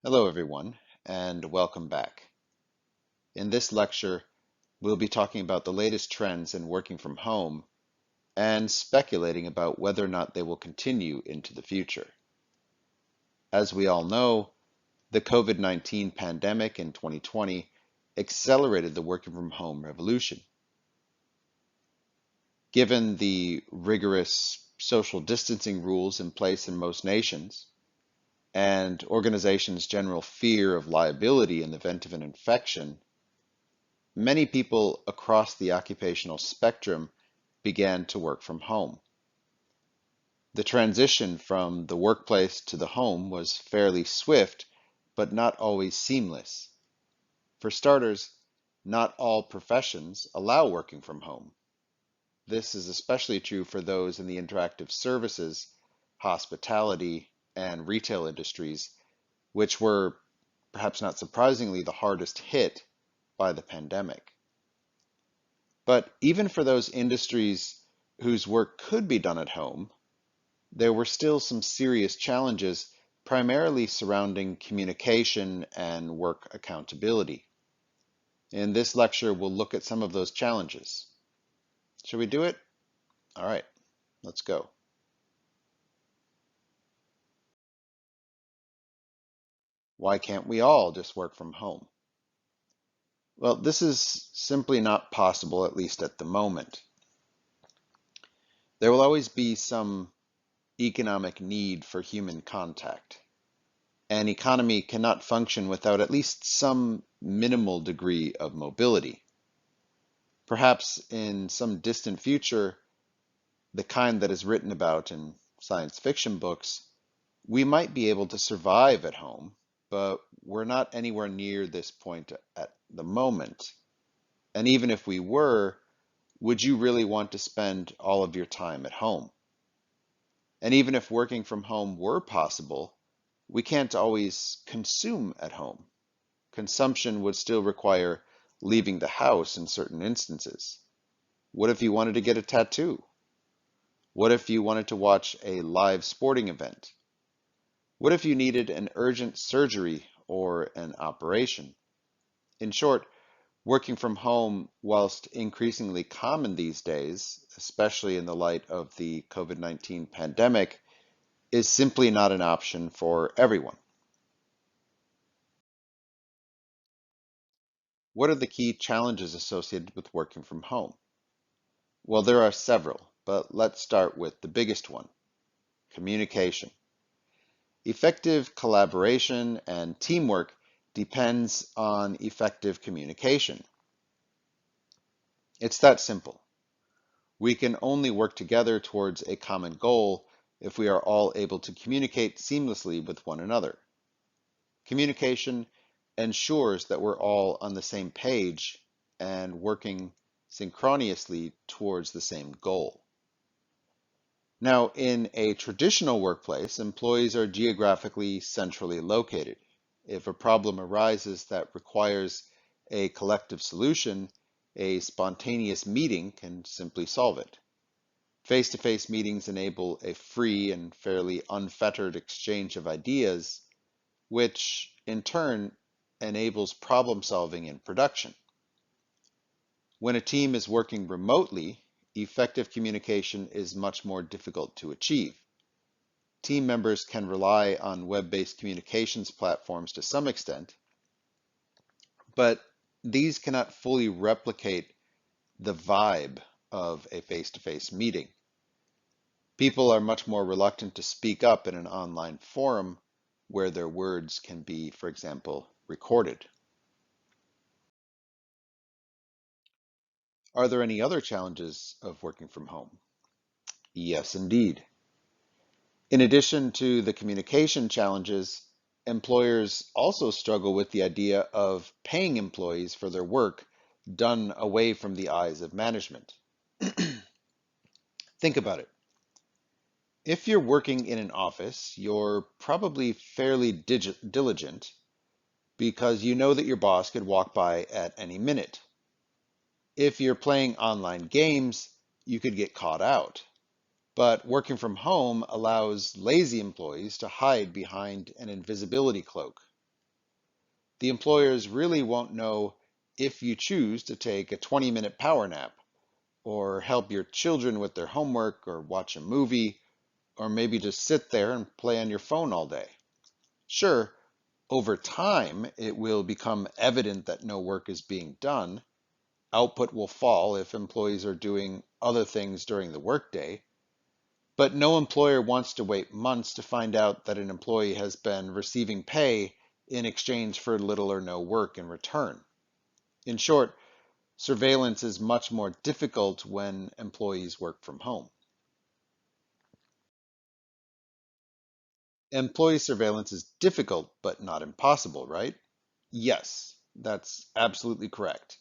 Hello everyone, and welcome back. In this lecture, we'll be talking about the latest trends in working from home and speculating about whether or not they will continue into the future. As we all know, the COVID-19 pandemic in 2020 accelerated the working from home revolution. Given the rigorous social distancing rules in place in most nations, and organizations' general fear of liability in the event of an infection, many people across the occupational spectrum began to work from home. The transition from the workplace to the home was fairly swift, but not always seamless. For starters, not all professions allow working from home. This is especially true for those in the interactive services, hospitality, and retail industries, which were, perhaps not surprisingly, the hardest hit by the pandemic. But even for those industries whose work could be done at home, there were still some serious challenges, primarily surrounding communication and work accountability. In this lecture, we'll look at some of those challenges. Shall we do it? All right, let's go. Why can't we all just work from home? Well, this is simply not possible, at least at the moment. There will always be some economic need for human contact. An economy cannot function without at least some minimal degree of mobility. Perhaps in some distant future, the kind that is written about in science fiction books, we might be able to survive at home, but we're not anywhere near this point at the moment. And even if we were, would you really want to spend all of your time at home? And even if working from home were possible, we can't always consume at home. Consumption would still require leaving the house in certain instances. What if you wanted to get a tattoo? What if you wanted to watch a live sporting event? What if you needed an urgent surgery or an operation? In short, working from home, whilst increasingly common these days, especially in the light of the COVID-19 pandemic, is simply not an option for everyone. What are the key challenges associated with working from home? Well, there are several, but let's start with the biggest one: communication. Effective collaboration and teamwork depends on effective communication. It's that simple. We can only work together towards a common goal if we are all able to communicate seamlessly with one another. Communication ensures that we're all on the same page and working synchronously towards the same goal. Now, in a traditional workplace, employees are geographically centrally located. If a problem arises that requires a collective solution, a spontaneous meeting can simply solve it. Face-to-face meetings enable a free and fairly unfettered exchange of ideas, which in turn enables problem solving in production. When a team is working remotely, effective communication is much more difficult to achieve. Team members can rely on web-based communications platforms to some extent, but these cannot fully replicate the vibe of a face-to-face meeting. People are much more reluctant to speak up in an online forum where their words can be, for example, recorded. Are there any other challenges of working from home? Yes, indeed. In addition to the communication challenges, employers also struggle with the idea of paying employees for their work done away from the eyes of management. Think about it. If you're working in an office, you're probably fairly diligent because you know that your boss could walk by at any minute. If you're playing online games, you could get caught out. But working from home allows lazy employees to hide behind an invisibility cloak. The employers really won't know if you choose to take a 20-minute power nap, or help your children with their homework, or watch a movie, or maybe just sit there and play on your phone all day. Sure, over time, it will become evident that no work is being done. Output will fall if employees are doing other things during the workday, but no employer wants to wait months to find out that an employee has been receiving pay in exchange for little or no work in return. In short, surveillance is much more difficult when employees work from home. Employee surveillance is difficult, but not impossible, right? Yes, that's absolutely correct.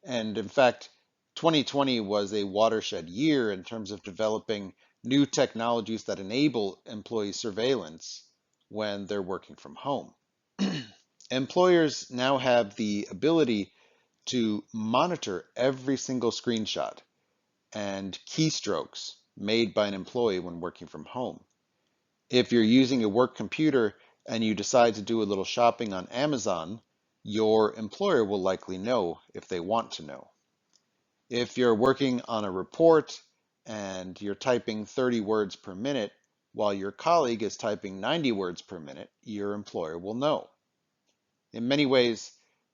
And in fact, 2020 was a watershed year in terms of developing new technologies that enable employee surveillance when they're working from home. Employers now have the ability to monitor every single screenshot and keystrokes made by an employee when working from home. If you're using a work computer and you decide to do a little shopping on Amazon, your employer will likely know if they want to know. If you're working on a report and you're typing 30 words per minute while your colleague is typing 90 words per minute, your employer will know. In many ways,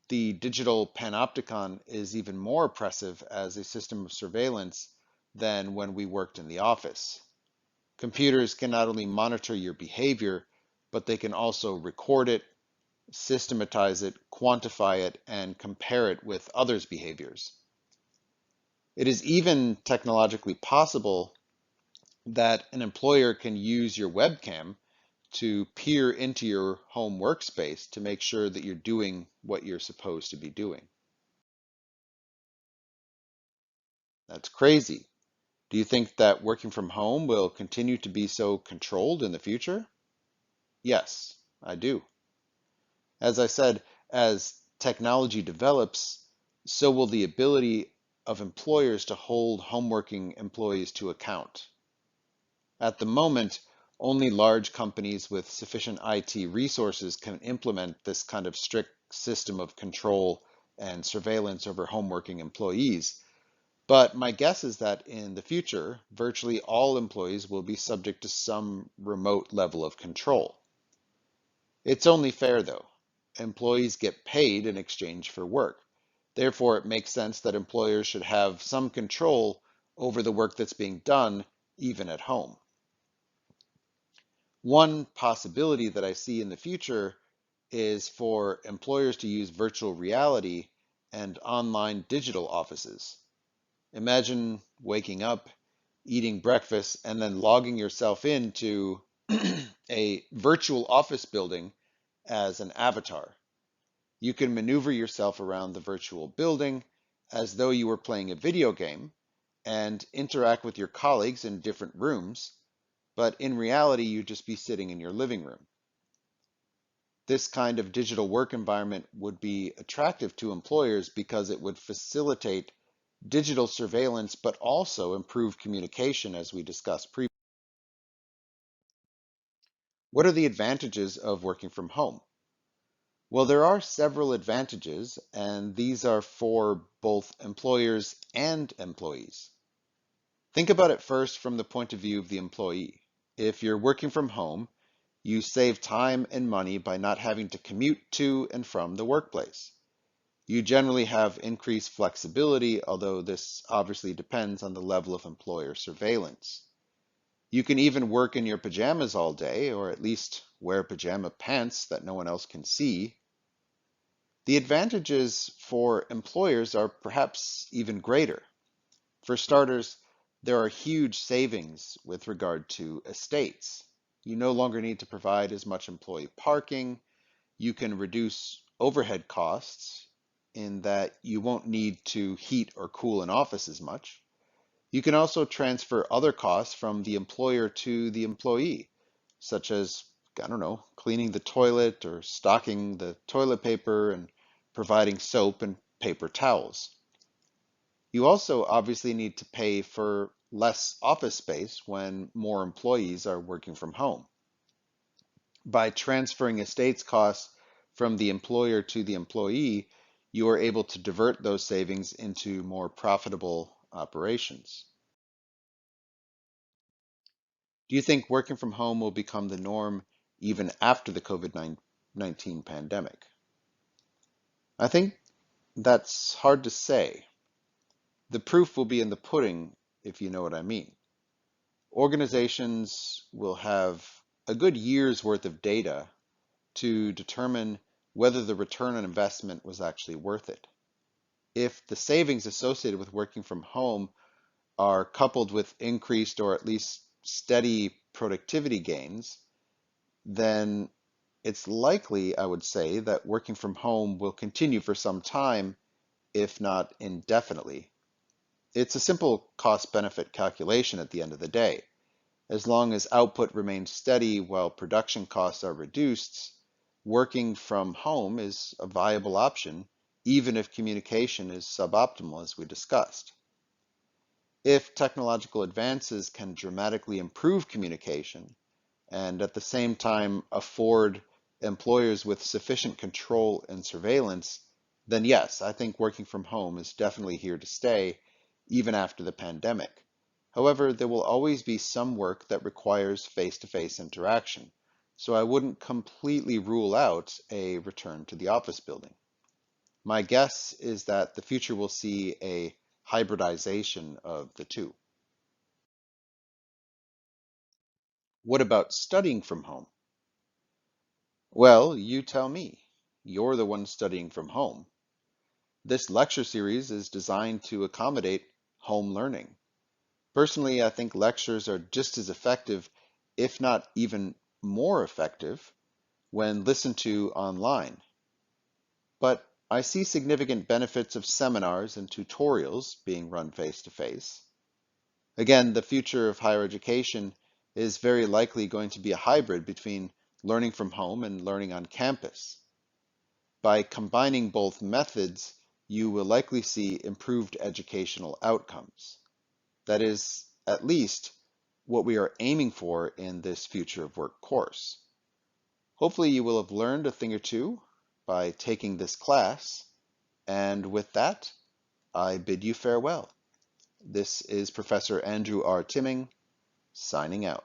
the digital panopticon is even more oppressive as a system of surveillance than when we worked in the office. Computers can not only monitor your behavior, but they can also record it, systematize it, quantify it, and compare it with others' behaviors. It is even technologically possible that an employer can use your webcam to peer into your home workspace to make sure that you're doing what you're supposed to be doing. That's crazy. Do you think that working from home will continue to be so controlled in the future? Yes, I do. As I said, as technology develops, so will the ability of employers to hold homeworking employees to account. At the moment, only large companies with sufficient IT resources can implement this kind of strict system of control and surveillance over homeworking employees. But my guess is that in the future, virtually all employees will be subject to some remote level of control. It's only fair, though. Employees get paid in exchange for work. Therefore, it makes sense that employers should have some control over the work that's being done, even at home. One possibility that I see in the future is for employers to use virtual reality and online digital offices. Imagine waking up, eating breakfast, and then logging yourself into a virtual office building as an avatar. You can maneuver yourself around the virtual building as though you were playing a video game and interact with your colleagues in different rooms, but in reality, you'd just be sitting in your living room. This kind of digital work environment would be attractive to employers because it would facilitate digital surveillance, but also improve communication, as we discussed previously. What are the advantages of working from home? Well, there are several advantages, and these are for both employers and employees. Think about it first from the point of view of the employee. If you're working from home, you save time and money by not having to commute to and from the workplace. You generally have increased flexibility, although this obviously depends on the level of employer surveillance. You can even work in your pajamas all day, or at least wear pajama pants that no one else can see. The advantages for employers are perhaps even greater. For starters, there are huge savings with regard to estates. You no longer need to provide as much employee parking. You can reduce overhead costs in that you won't need to heat or cool an office as much. You can also transfer other costs from the employer to the employee, such as, I don't know, cleaning the toilet or stocking the toilet paper and providing soap and paper towels. You also obviously need to pay for less office space when more employees are working from home. By transferring estates costs from the employer to the employee, you are able to divert those savings into more profitable operations. Do you think working from home will become the norm even after the COVID-19 pandemic? I think that's hard to say. The proof will be in the pudding, if you know what I mean. Organizations will have a good year's worth of data to determine whether the return on investment was actually worth it. If the savings associated with working from home are coupled with increased or at least steady productivity gains, then it's likely, I would say, that working from home will continue for some time, if not indefinitely. It's a simple cost-benefit calculation at the end of the day. As long as output remains steady while production costs are reduced, working from home is a viable option, even if communication is suboptimal, as we discussed. If technological advances can dramatically improve communication and at the same time afford employers with sufficient control and surveillance, then yes, I think working from home is definitely here to stay, even after the pandemic. However, there will always be some work that requires face-to-face interaction, so I wouldn't completely rule out a return to the office building. My guess is that the future will see a hybridization of the two. What about studying from home? Well, you tell me. You're the one studying from home. This lecture series is designed to accommodate home learning. Personally, I think lectures are just as effective, if not even more effective, when listened to online. But I see significant benefits of seminars and tutorials being run face to face. Again, the future of higher education is very likely going to be a hybrid between learning from home and learning on campus. By combining both methods, you will likely see improved educational outcomes. That is, at least, what we are aiming for in this Future of Work course. Hopefully you will have learned a thing or two by taking this class, and with that, I bid you farewell. This is Professor Andrew R. Timming, signing out.